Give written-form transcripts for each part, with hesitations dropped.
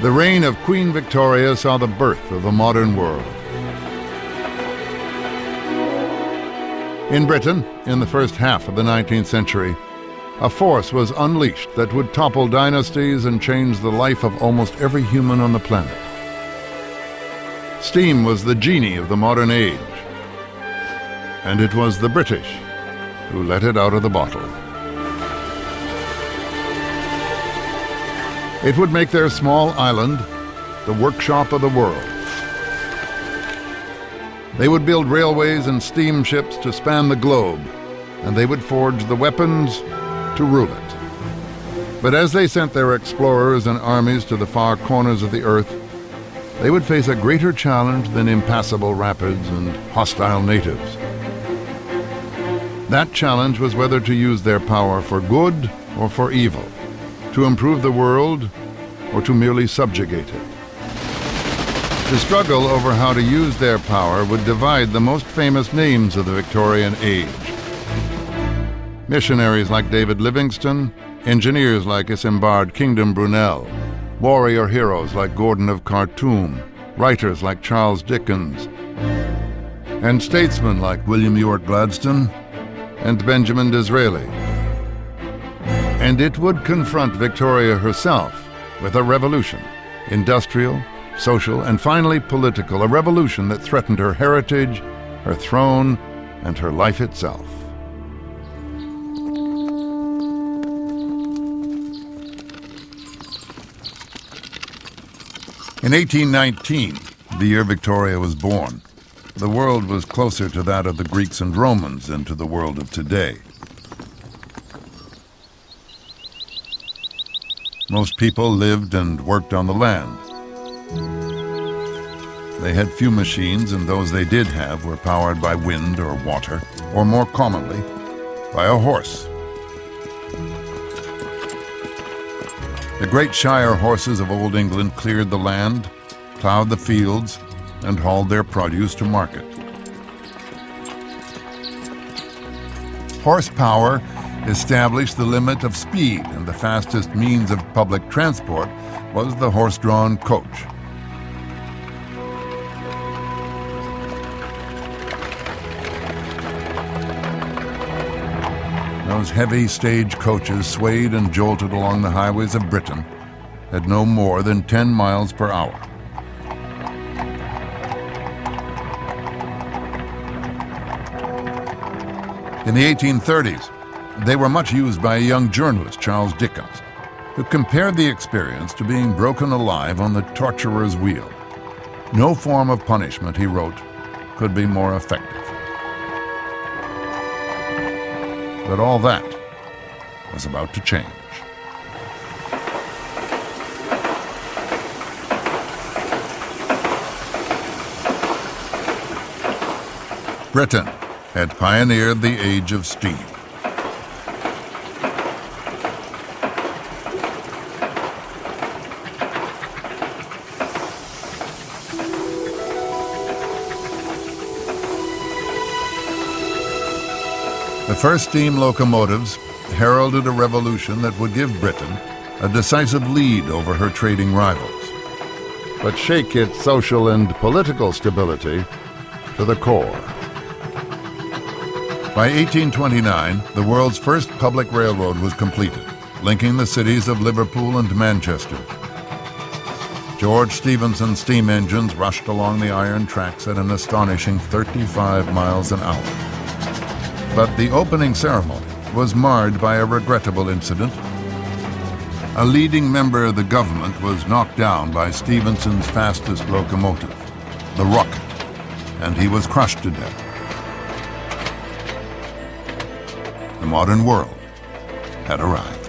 The reign of Queen Victoria saw the birth of the modern world. In Britain, in the first half of the 19th century, a force was unleashed that would topple dynasties and change the life of almost every human on the planet. Steam was the genie of the modern age, and it was the British who let it out of the bottle. It would make their small island the workshop of the world. They would build railways and steamships to span the globe, and they would forge the weapons to rule it. But as they sent their explorers and armies to the far corners of the earth, they would face a greater challenge than impassable rapids and hostile natives. That challenge was whether to use their power for good or for evil, to improve the world or to merely subjugate it. The struggle over how to use their power would divide the most famous names of the Victorian age. Missionaries like David Livingstone, engineers like Isambard Kingdom Brunel, warrior heroes like Gordon of Khartoum, writers like Charles Dickens, and statesmen like William Ewart Gladstone and Benjamin Disraeli. And it would confront Victoria herself with a revolution, industrial, social, and finally political, a revolution that threatened her heritage, her throne, and her life itself. In 1819, the year Victoria was born, the world was closer to that of the Greeks and Romans than to the world of today. Most people lived and worked on the land. They had few machines, and those they did have were powered by wind or water, or more commonly, by a horse. The great shire horses of Old England cleared the land, plowed the fields, and hauled their produce to market. Horsepower established the limit of speed, and the fastest means of public transport was the horse-drawn coach. Those heavy stage coaches swayed and jolted along the highways of Britain at no more than 10 miles per hour. In the 1830s, they were much used by a young journalist, Charles Dickens, who compared the experience to being broken alive on the torturer's wheel. No form of punishment, he wrote, could be more effective. But all that was about to change. Britain had pioneered the age of steam. The first steam locomotives heralded a revolution that would give Britain a decisive lead over her trading rivals, but shake its social and political stability to the core. By 1829, the world's first public railroad was completed, linking the cities of Liverpool and Manchester. George Stephenson's steam engines rushed along the iron tracks at an astonishing 35 miles an hour. But the opening ceremony was marred by a regrettable incident. A leading member of the government was knocked down by Stephenson's fastest locomotive, the Rocket, and he was crushed to death. The modern world had arrived.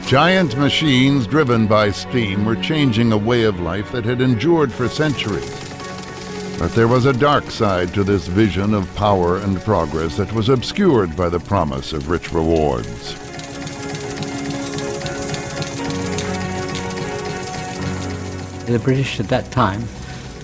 Giant machines driven by steam were changing a way of life that had endured for centuries. But there was a dark side to this vision of power and progress that was obscured by the promise of rich rewards. The British at that time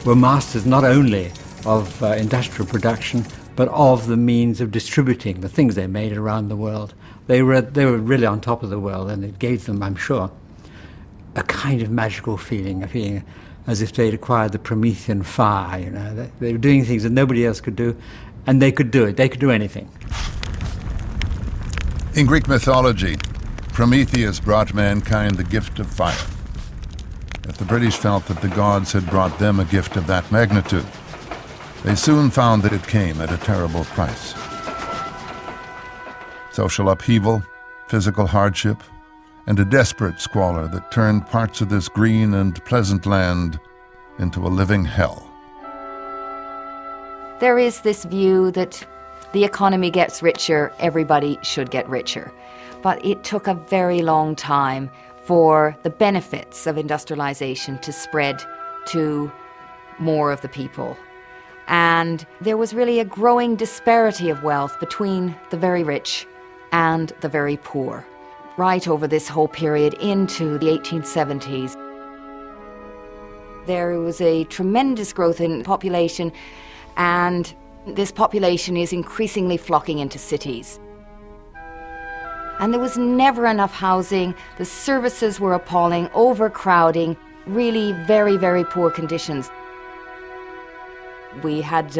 were masters not only of industrial production, but of the means of distributing the things they made around the world. They were really on top of the world, and it gave them, I'm sure, a kind of magical feeling, a feeling as if they'd acquired the Promethean fire. You know, they were doing things that nobody else could do, and they could do it. They could do anything. In Greek mythology, Prometheus brought mankind the gift of fire. If the British felt that the gods had brought them a gift of that magnitude, they soon found that it came at a terrible price. Social upheaval, physical hardship, and a desperate squalor that turned parts of this green and pleasant land into a living hell. There is this view that the economy gets richer, everybody should get richer. But it took a very long time for the benefits of industrialization to spread to more of the people. And there was really a growing disparity of wealth between the very rich and the very poor, right over this whole period into the 1870s. There was a tremendous growth in population, and this population is increasingly flocking into cities. And there was never enough housing, the services were appalling, overcrowding, really very, very poor conditions. We had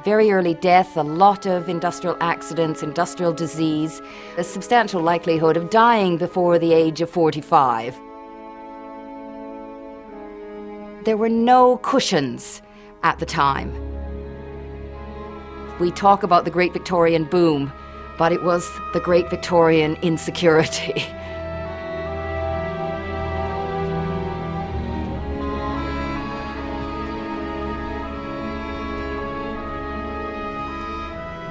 very early death, a lot of industrial accidents, industrial disease, a substantial likelihood of dying before the age of 45. There were no cushions at the time. We talk about the Great Victorian Boom, but it was the Great Victorian insecurity.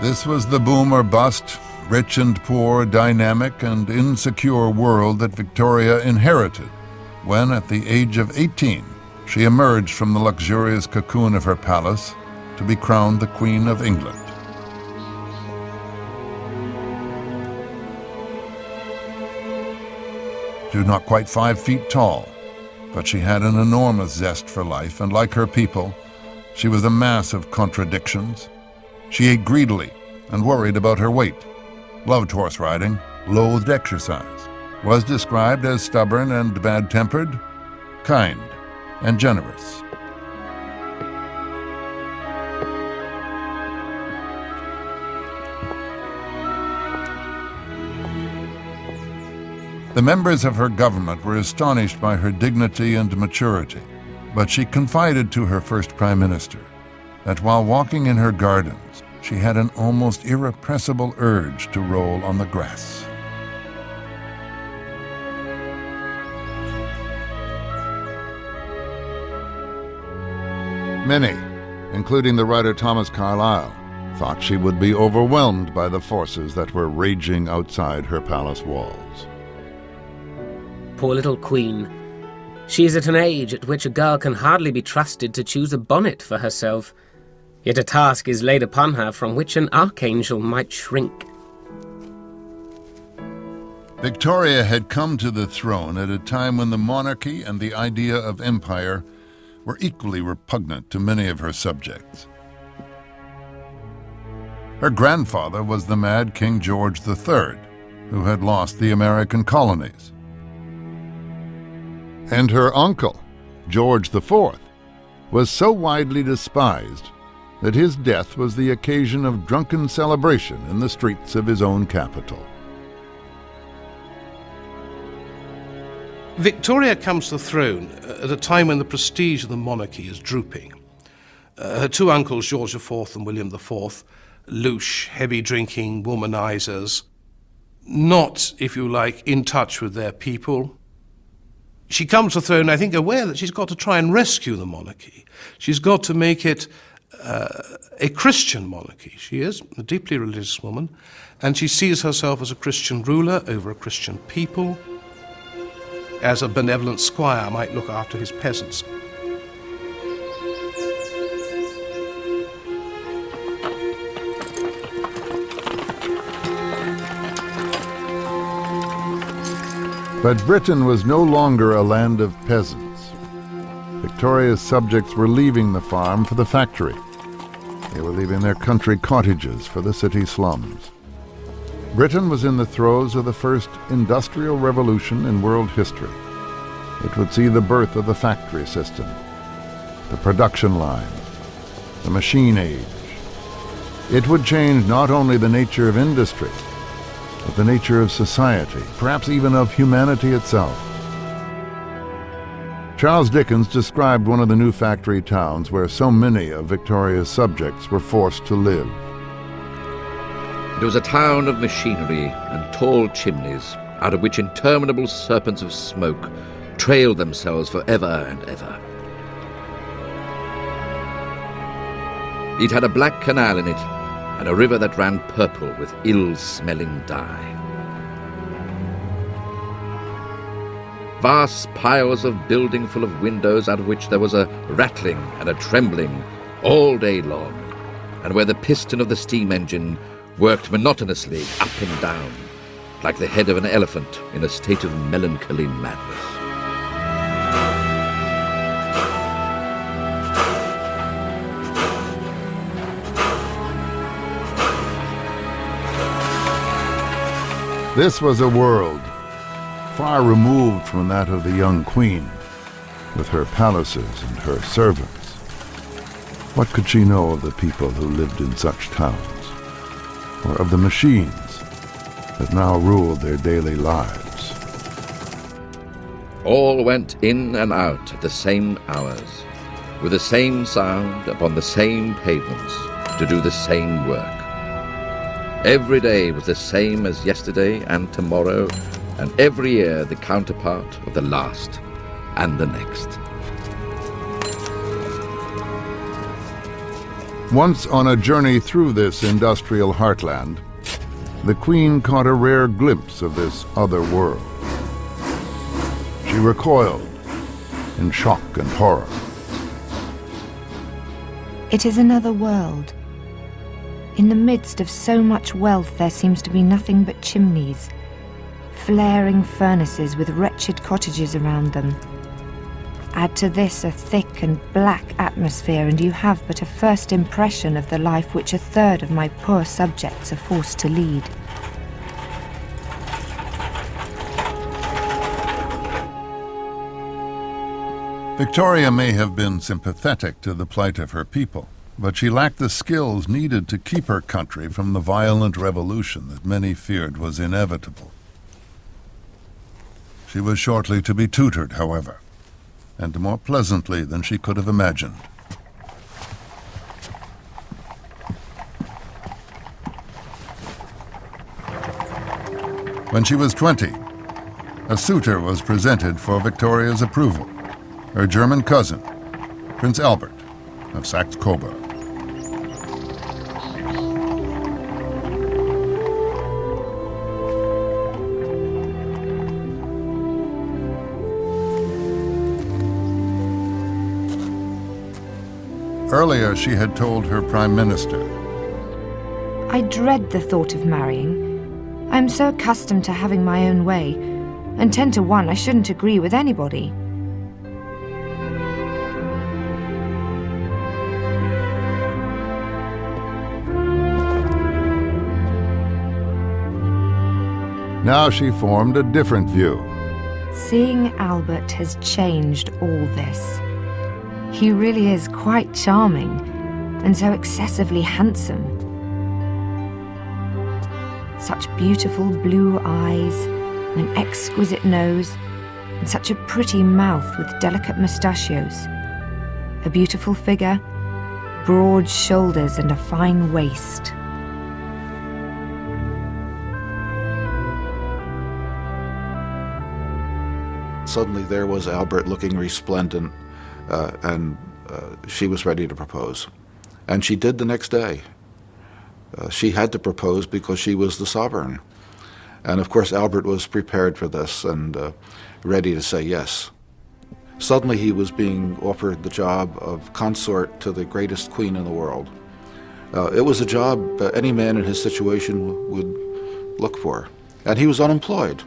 This was the boom or bust, rich and poor, dynamic and insecure world that Victoria inherited when, at the age of 18, she emerged from the luxurious cocoon of her palace to be crowned the Queen of England. She was not quite 5 feet tall, but she had an enormous zest for life, and like her people, she was a mass of contradictions. She ate greedily and worried about her weight, loved horse riding, loathed exercise, was described as stubborn and bad-tempered, kind and generous. The members of her government were astonished by her dignity and maturity, but she confided to her first prime minister that while walking in her gardens, she had an almost irrepressible urge to roll on the grass. Many, including the writer Thomas Carlyle, thought she would be overwhelmed by the forces that were raging outside her palace walls. Poor little queen. She is at an age at which a girl can hardly be trusted to choose a bonnet for herself. Yet a task is laid upon her from which an archangel might shrink. Victoria had come to the throne at a time when the monarchy and the idea of empire were equally repugnant to many of her subjects. Her grandfather was the mad King George III, who had lost the American colonies. And her uncle, George IV, was so widely despised that his death was the occasion of drunken celebration in the streets of his own capital. Victoria comes to the throne at a time when the prestige of the monarchy is drooping. Her two uncles, George IV and William IV, louche, heavy-drinking womanizers, not, if you like, in touch with their people. She comes to the throne, I think, aware that she's got to try and rescue the monarchy. She's got to make it a Christian monarchy. She is a deeply religious woman, and she sees herself as a Christian ruler over a Christian people, as a benevolent squire might look after his peasants. But Britain was no longer a land of peasants. Victoria's subjects were leaving the farm for the factory. They were leaving their country cottages for the city slums. Britain was in the throes of the first industrial revolution in world history. It would see the birth of the factory system, the production line, the machine age. It would change not only the nature of industry, but the nature of society, perhaps even of humanity itself. Charles Dickens described one of the new factory towns where so many of Victoria's subjects were forced to live. It was a town of machinery and tall chimneys, out of which interminable serpents of smoke trailed themselves for ever and ever. It had a black canal in it, and a river that ran purple with ill-smelling dye. Vast piles of building full of windows, out of which there was a rattling and a trembling all day long, and where the piston of the steam engine worked monotonously up and down, like the head of an elephant in a state of melancholy madness. This was a world far removed from that of the young queen, with her palaces and her servants. What could she know of the people who lived in such towns, or of the machines that now ruled their daily lives? All went in and out at the same hours, with the same sound upon the same pavements, to do the same work. Every day was the same as yesterday and tomorrow, and every year the counterpart of the last and the next. Once on a journey through this industrial heartland, the Queen caught a rare glimpse of this other world. She recoiled in shock and horror. It is another world. In the midst of so much wealth, there seems to be nothing but chimneys, flaring furnaces with wretched cottages around them. Add to this a thick and black atmosphere, and you have but a first impression of the life which a third of my poor subjects are forced to lead. Victoria may have been sympathetic to the plight of her people, but she lacked the skills needed to keep her country from the violent revolution that many feared was inevitable. She was shortly to be tutored, however, and more pleasantly than she could have imagined. When she was 20, a suitor was presented for Victoria's approval, her German cousin, Prince Albert of Saxe-Coburg. Earlier, she had told her Prime Minister, I dread the thought of marrying. I am so accustomed to having my own way, and 10 to 1 I shouldn't agree with anybody. Now she formed a different view. Seeing Albert has changed all this. He really is quite charming, and so excessively handsome. Such beautiful blue eyes, an exquisite nose, and such a pretty mouth with delicate mustachios. A beautiful figure, broad shoulders and a fine waist. Suddenly there was Albert looking resplendent, and she was ready to propose. And she did the next day. She had to propose because she was the sovereign. And of course Albert was prepared for this and ready to say yes. Suddenly he was being offered the job of consort to the greatest queen in the world. It was a job any man in his situation would look for. And he was unemployed.